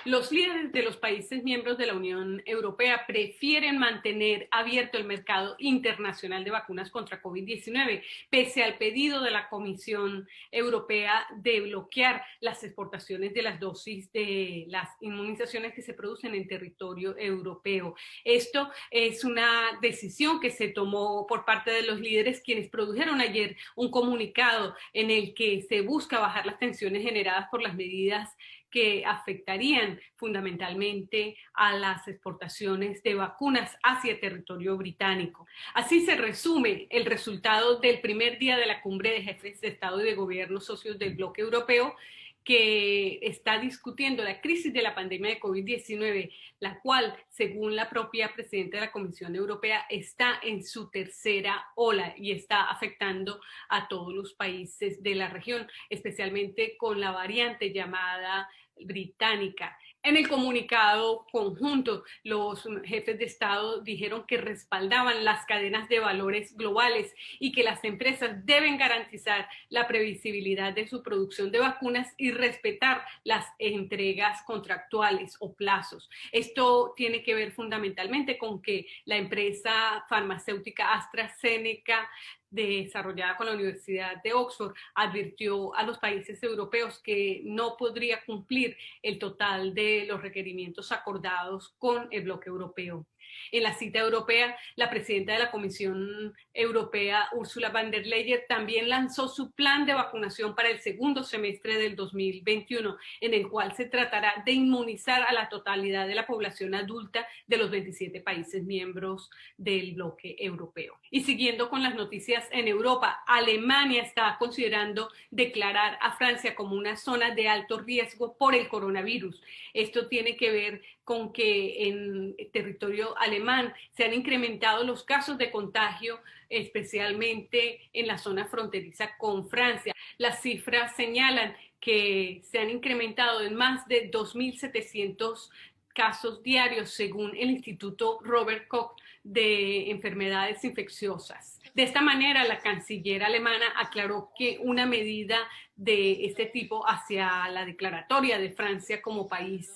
Los líderes de los países miembros de la Unión Europea prefieren mantener abierto el mercado internacional de vacunas contra COVID-19, pese al pedido de la Comisión Europea de bloquear las exportaciones de las dosis de las inmunizaciones que se producen en territorio europeo. Esto es una decisión que se tomó por parte de los líderes, quienes produjeron ayer un comunicado en el que se busca bajar las tensiones generadas por las medidas que afectarían fundamentalmente a las exportaciones de vacunas hacia territorio británico. Así se resume el resultado del primer día de la cumbre de jefes de Estado y de Gobierno socios del bloque europeo, que está discutiendo la crisis de la pandemia de COVID-19, la cual, según la propia presidenta de la Comisión Europea, está en su tercera ola y está afectando a todos los países de la región, especialmente con la variante llamada británica. En el comunicado conjunto, los jefes de Estado dijeron que respaldaban las cadenas de valores globales y que las empresas deben garantizar la previsibilidad de su producción de vacunas y respetar las entregas contractuales o plazos. Esto tiene que ver fundamentalmente con que la empresa farmacéutica AstraZeneca, desarrollada con la Universidad de Oxford, advirtió a los países europeos que no podría cumplir el total de los requerimientos acordados con el bloque europeo. En la cita europea, la presidenta de la Comisión Europea, Ursula von der Leyen, también lanzó su plan de vacunación para el segundo semestre del 2021, en el cual se tratará de inmunizar a la totalidad de la población adulta de los 27 países miembros del bloque europeo. Y siguiendo con las noticias en Europa, Alemania está considerando declarar a Francia como una zona de alto riesgo por el coronavirus. Esto tiene que ver con que en territorio alemán se han incrementado los casos de contagio, especialmente en la zona fronteriza con Francia. Las cifras señalan que se han incrementado en más de 2.700 casos diarios, según el Instituto Robert Koch de Enfermedades Infecciosas. De esta manera, la canciller alemana aclaró que una medida de este tipo hacia la declaratoria de Francia como país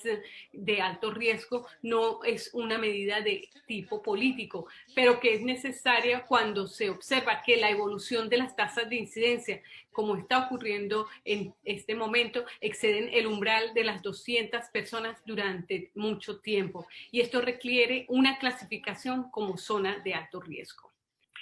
de alto riesgo no es una medida de tipo político, pero que es necesaria cuando se observa que la evolución de las tasas de incidencia, como está ocurriendo en este momento, exceden el umbral de las 200 personas durante mucho tiempo, y esto requiere una clasificación como zona de alto riesgo.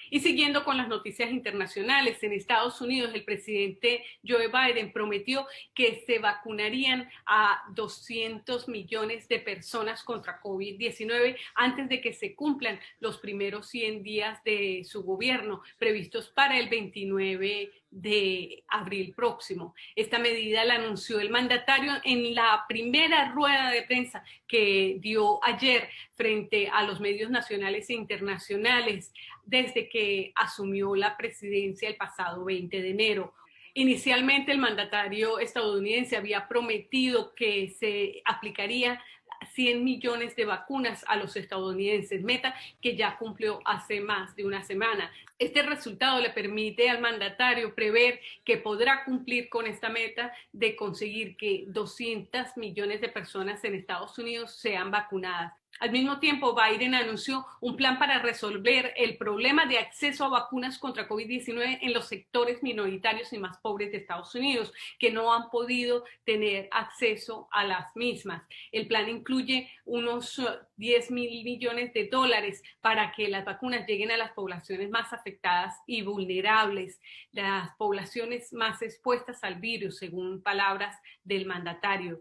Y siguiendo con las noticias internacionales, en Estados Unidos el presidente Joe Biden prometió que se vacunarían a 200 millones de personas contra COVID-19 antes de que se cumplan los primeros 100 días de su gobierno, previstos para el 29 de abril próximo. Esta medida la anunció el mandatario en la primera rueda de prensa que dio ayer frente a los medios nacionales e internacionales desde que asumió la presidencia el pasado 20 de enero. Inicialmente el mandatario estadounidense había prometido que se aplicaría 100 millones de vacunas a los estadounidenses, meta que ya cumplió hace más de una semana. Este resultado le permite al mandatario prever que podrá cumplir con esta meta de conseguir que 200 millones de personas en Estados Unidos sean vacunadas. Al mismo tiempo, Biden anunció un plan para resolver el problema de acceso a vacunas contra COVID-19 en los sectores minoritarios y más pobres de Estados Unidos, que no han podido tener acceso a las mismas. El plan incluye unos 10.000 millones de dólares para que las vacunas lleguen a las poblaciones más afectadas y vulnerables, las poblaciones más expuestas al virus, según palabras del mandatario.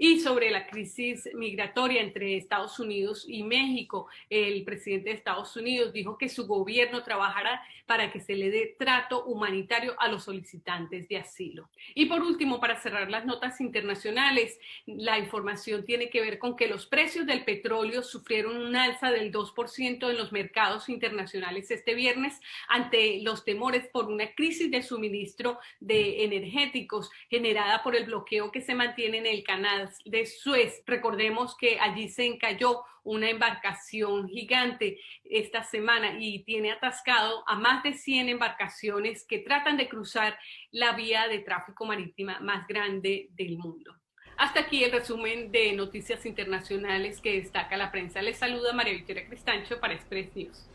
Y sobre la crisis migratoria entre Estados Unidos y México, el presidente de Estados Unidos dijo que su gobierno trabajará para que se le dé trato humanitario a los solicitantes de asilo. Y por último, para cerrar las notas internacionales, la información tiene que ver con que los precios del petróleo sufrieron un alza del 2% en los mercados internacionales este viernes ante los temores por una crisis de suministro de energéticos generada por el bloqueo que se mantiene en el canal de Suez. Recordemos que allí se encalló una embarcación gigante esta semana y tiene atascado a más de 100 embarcaciones que tratan de cruzar la vía de tráfico marítima más grande del mundo. Hasta aquí el resumen de noticias internacionales que destaca la prensa. Les saluda María Victoria Cristancho para Express News.